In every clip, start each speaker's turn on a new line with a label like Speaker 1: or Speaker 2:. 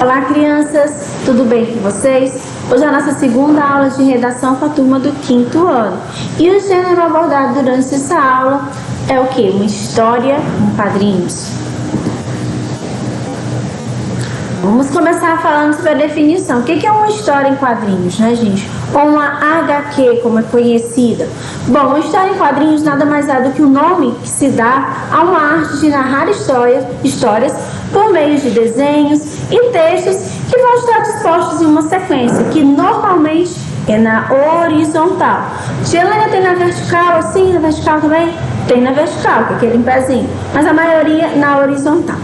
Speaker 1: Olá, crianças! Tudo bem com vocês? Hoje é a nossa segunda aula de redação com a turma do 5º ano. E o gênero abordado durante essa aula é o quê? Uma história em quadrinhos. Vamos começar falando sobre a definição. O que é uma história em quadrinhos, né, gente? Ou uma HQ, como é conhecida. Bom, uma história em quadrinhos nada mais é do que o nome que se dá a uma arte de narrar histórias por meio de desenhos e textos que vão estar dispostos em uma sequência, que normalmente é na horizontal. Gelânia tem na vertical, assim, na vertical também? Tem na vertical, que é aquele em pezinho, mas a maioria na horizontal.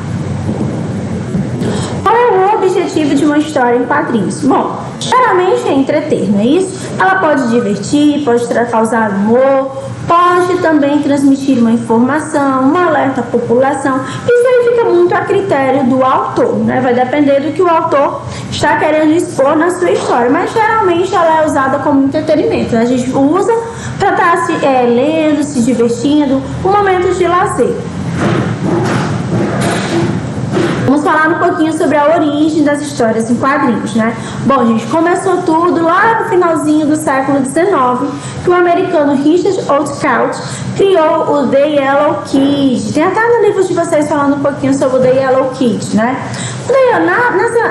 Speaker 1: Qual é o objetivo de uma história em quadrinhos? Bom, geralmente é entreter, não é isso? Ela pode divertir, pode causar humor, pode também transmitir uma informação, um alerta à população. Isso aí fica muito a critério do autor, né? Vai depender do que o autor está querendo expor na sua história, mas geralmente ela é usada como entretenimento, né? A gente usa para estar lendo, se divertindo, um momento de lazer. Vamos falar um pouquinho sobre a origem das histórias em quadrinhos, né? Bom, gente, começou tudo lá no finalzinho do século XIX, que o americano Richard Outcault criou o The Yellow Kid. Tem até no livro de vocês falando um pouquinho sobre o The Yellow Kid, né?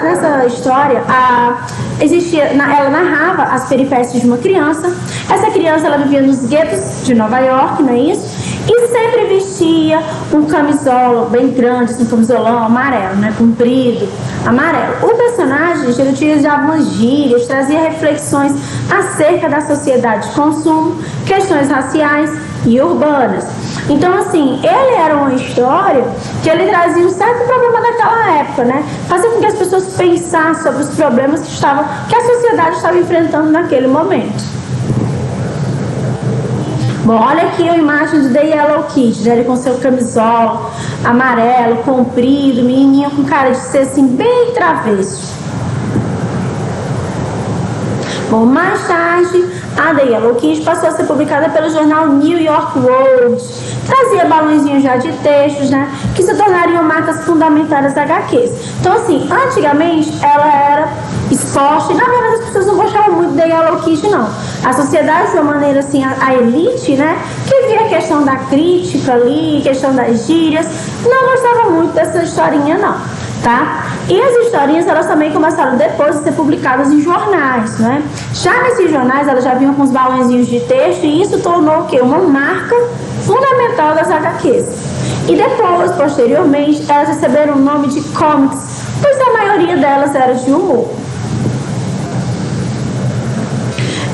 Speaker 1: Nessa história, ela narrava as peripécias de uma criança. Essa criança, ela vivia nos guetos de Nova York, não é isso? E sempre vestia um camisola bem grande, assim, um camisolão amarelo, né? Comprido, amarelo. O personagem, ele utilizava umas gírias, trazia reflexões acerca da sociedade de consumo, questões raciais e urbanas. Então, assim, ele era uma história que ele trazia um certo problema daquela época, né? Fazia com que as pessoas pensassem sobre os problemas que a sociedade estava enfrentando naquele momento. Bom, olha aqui a imagem do The Yellow Kid, né? Ele com seu camisola amarelo, comprido, menininho com cara de ser assim, bem travesso. Bom, mais tarde, a The Yellow Kid passou a ser publicada pelo jornal New York World. Trazia balãozinhos já de textos, né? Que se tornariam marcas fundamentais das HQs. Então, assim, antigamente ela era exposta e na verdade as pessoas não gostavam muito da Yellow Kid, não. A sociedade, de uma maneira assim, a elite, né? Que via a questão da crítica ali, questão das gírias, não gostava muito dessa historinha, não, tá? E as historinhas, elas também começaram depois de ser publicadas em jornais, né? Já nesses jornais, elas já vinham com os balãozinhos de texto e isso tornou o quê? Uma marca fundamental das HQs. E depois, posteriormente, elas receberam o nome de comics, pois a maioria delas era de humor.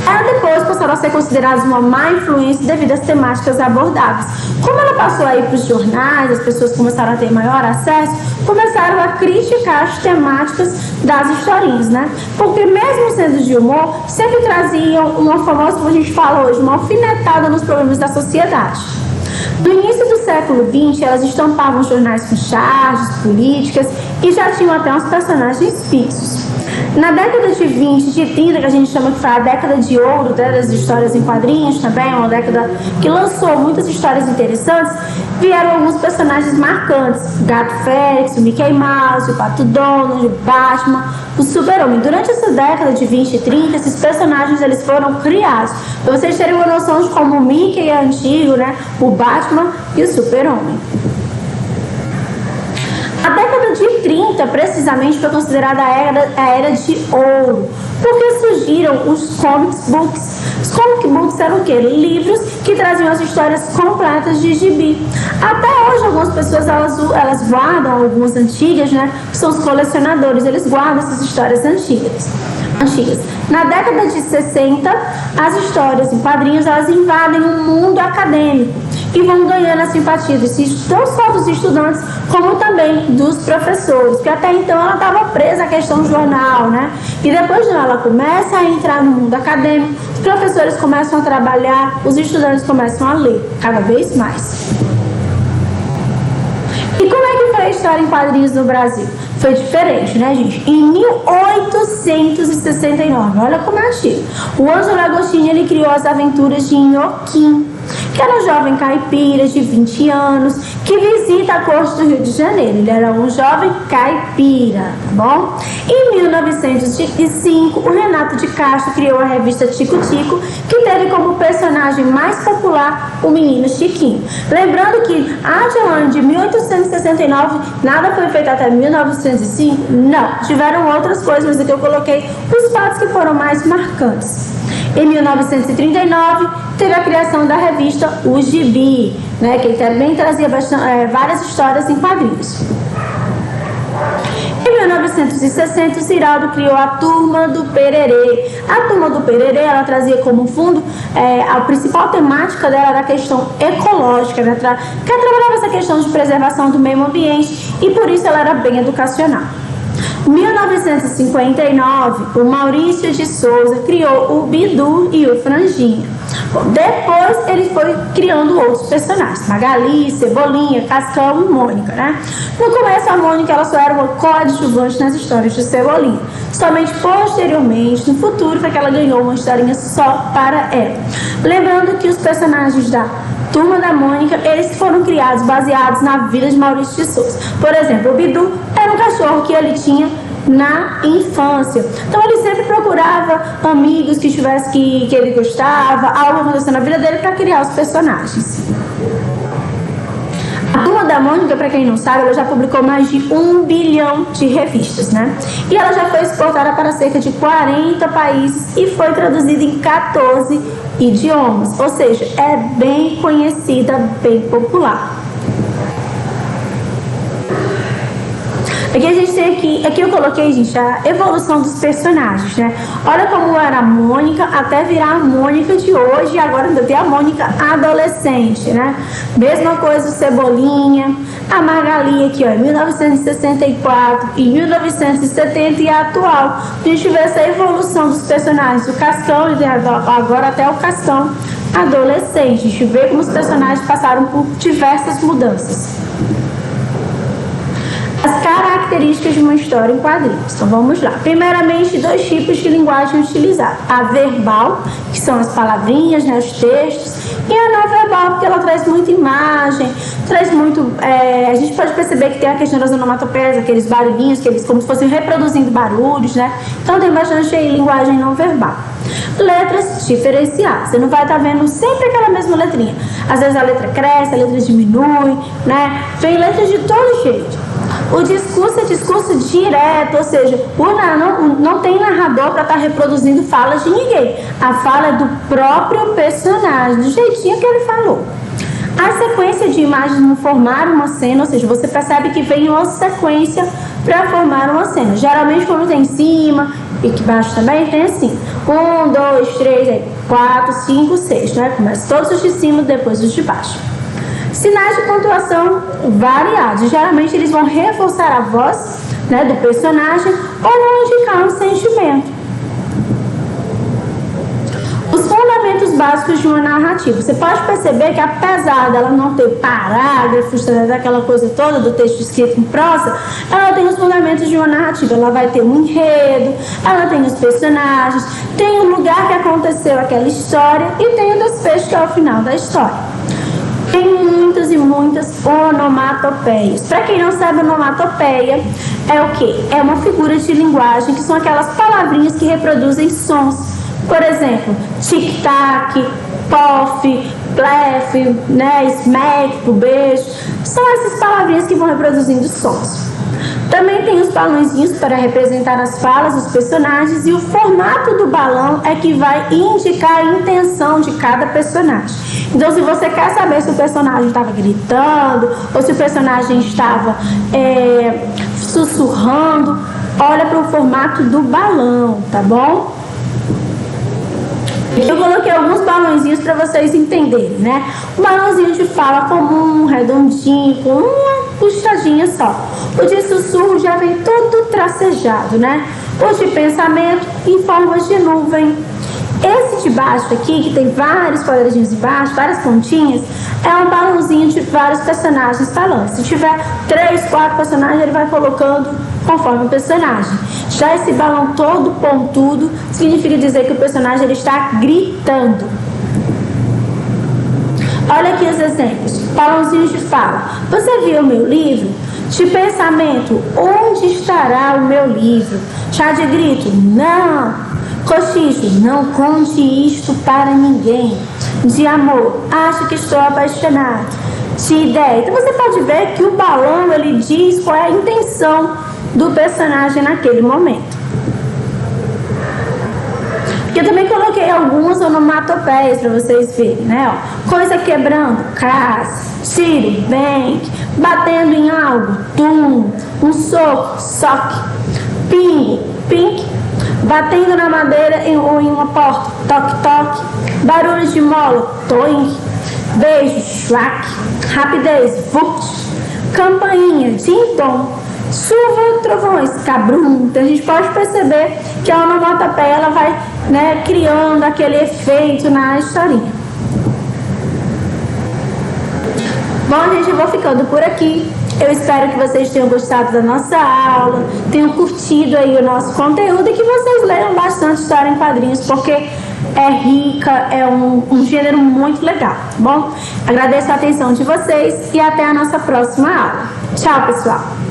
Speaker 1: Ela depois passaram a ser consideradas uma má influência devido às temáticas abordadas. Como ela passou aí para os jornais, as pessoas começaram a ter maior acesso, começaram a criticar as temáticas das historinhas, né? Porque mesmo sendo de humor, sempre traziam uma famosa, como a gente fala hoje, uma alfinetada nos problemas da sociedade. No início do século XX, elas estampavam jornais com charges políticas e já tinham até uns personagens fixos. Na década de 20, de 30, que a gente chama que foi a década de ouro, né, das histórias em quadrinhos também, uma década que lançou muitas histórias interessantes, vieram alguns personagens marcantes: o Gato Félix, o Mickey Mouse, o Pato Donald, o Batman, o Super-Homem. Durante essa década de 20 e 30, esses personagens eles foram criados. Para vocês terem uma noção de como o Mickey é antigo, né, o Batman e o Super-Homem. A década de 30, precisamente, foi considerada a era de ouro, porque surgiram os comic books. Os comic books eram o quê? Livros que traziam as histórias completas de gibi. Até hoje, algumas pessoas elas guardam algumas antigas, né? Que são os colecionadores, eles guardam essas histórias antigas. Na década de 60, as histórias em quadrinhos elas invadem o mundo acadêmico e vão ganhando a simpatia não só dos estudantes, como também dos professores, porque até então ela estava presa à questão do jornal, né? E depois ela começa a entrar no mundo acadêmico, os professores começam a trabalhar, os estudantes começam a ler cada vez mais. E como é que foi a história em quadrinhos no Brasil? Foi diferente, né, gente? Em 1869, olha como é antigo, o Ângelo Agostinho ele criou as aventuras de Inhoquim, que era um jovem caipira de 20 anos que visita a corte do Rio de Janeiro. Ele era um jovem caipira, tá bom? Em 1905, o Renato de Castro criou a revista Tico Tico, que teve como personagem mais popular o menino Chiquinho. Lembrando que antes do ano de 1869, nada foi feito até 1905? Não, tiveram outras coisas, mas aqui eu coloquei os fatos que foram mais marcantes. Em 1939, teve a criação da revista O Gibi, né, que também trazia várias histórias em quadrinhos. Em 1960, o Ziraldo criou a Turma do Pererê. A Turma do Pererê, ela trazia como fundo, a principal temática dela era a questão ecológica, né, que trabalhava essa questão de preservação do meio ambiente e por isso ela era bem educacional. Em 1959, o Maurício de Souza criou o Bidu e o Franjinha. Depois ele foi criando outros personagens, Magali, Cebolinha, Cascão e Mônica, né? No começo a Mônica ela só era uma coadjuvante nas histórias de Cebolinha. Somente posteriormente, no futuro, foi que ela ganhou uma historinha só para ela. Lembrando que os personagens da Turma da Mônica, eles foram criados baseados na vida de Maurício de Souza. Por exemplo, o Bidu era um cachorro que ele tinha na infância. Então ele sempre procurava amigos que ele gostava, algo acontecendo na vida dele para criar os personagens. A Turma da Mônica, para quem não sabe, ela já publicou mais de 1 bilhão de revistas, né? E ela já foi exportada para cerca de 40 países e foi traduzida em 14 idiomas, ou seja, é bem conhecida, bem popular. Aqui a gente tem aqui eu coloquei, gente, a evolução dos personagens, né? Olha como era a Mônica até virar a Mônica de hoje, e agora ainda tem a Mônica adolescente, né? Mesma coisa o Cebolinha, a Magali aqui, ó, em 1964, em 1970 e a atual. A gente vê essa evolução dos personagens, o Cascão, agora até o Cascão adolescente. A gente vê como os personagens passaram por diversas mudanças. As características de uma história em quadrinhos. Então vamos lá. Primeiramente, 2 tipos de linguagem utilizada. A verbal, que são as palavrinhas, né, os textos, e a não verbal, porque ela traz muita imagem, traz muito... a gente pode perceber que tem a questão das onomatopeias, aqueles barulhinhos, que eles como se fossem reproduzindo barulhos, né? Então tem bastante linguagem não verbal. Letras diferenciadas. Você não vai estar vendo sempre aquela mesma letrinha. Às vezes a letra cresce, a letra diminui, né? Vem letras de todo jeito. O discurso é discurso direto, ou seja, não tem narrador para estar reproduzindo falas de ninguém. A fala é do próprio personagem, do jeitinho que ele falou. A sequência de imagens não formar uma cena, ou seja, você percebe que vem uma sequência para formar uma cena. Geralmente quando tem em cima e que baixo também tem assim, 1, 2, 3, 4, 5, 6, né? Começa todos os de cima, depois os de baixo. Sinais de pontuação variados. Geralmente eles vão reforçar a voz, né, do personagem ou vão indicar um sentimento. Os fundamentos básicos de uma narrativa. Você pode perceber que apesar dela não ter parágrafos, daquela coisa toda do texto escrito em prosa, ela tem os fundamentos de uma narrativa. Ela vai ter um enredo, ela tem os personagens, tem o lugar que aconteceu aquela história e tem o desfecho que é o final da história. Tem muitas e muitas onomatopeias. Para quem não sabe, onomatopeia é o quê? É uma figura de linguagem que são aquelas palavrinhas que reproduzem sons. Por exemplo, tic-tac, pof, plef, né, smack, pro beijo. São essas palavrinhas que vão reproduzindo sons. Também tem os balãozinhos para representar as falas dos personagens e o formato do balão é que vai indicar a intenção de cada personagem. Então, se você quer saber se o personagem estava gritando ou se o personagem estava sussurrando, olha para o formato do balão, tá bom? Eu coloquei alguns balãozinhos para vocês entenderem, né? O balãozinho de fala comum, redondinho, com uma puxadinha só. O de sussurro já vem todo tracejado, né? O de pensamento em formas de nuvem. Esse de baixo aqui, que tem vários quadradinhos embaixo, várias pontinhas, é um balãozinho de vários personagens falando. Se tiver 3, 4 personagens, ele vai colocando conforme o personagem. Já esse balão todo pontudo significa dizer que o personagem ele está gritando. Olha aqui os exemplos. Balãozinhos de fala. Você viu o meu livro? De pensamento, onde estará o meu livro? Chá de grito, não. Cochicho, não conte isto para ninguém. De amor, acho que estou apaixonado. De ideia. Então você pode ver que o balão, ele diz qual é a intenção do personagem naquele momento. Eu também coloquei algumas onomatopeias para vocês verem, né? Ó, coisa quebrando, crass, tiro, bang, batendo em algo, tum, um soco, soque, pingo, pink, batendo na madeira ou em uma porta, toque, toque, barulho de mola, toing, beijo, schwack, rapidez, vult, campainha, tim-tom, chuva, trovões, cabrum. Então a gente pode perceber que a onomatopeia ela vai, né, criando aquele efeito na historinha. Bom, gente, eu vou ficando por aqui. Eu espero que vocês tenham gostado da nossa aula, tenham curtido aí o nosso conteúdo e que vocês leiam bastante história em quadrinhos, porque é rica, é um gênero muito legal, tá bom? Agradeço a atenção de vocês e até a nossa próxima aula. Tchau, pessoal!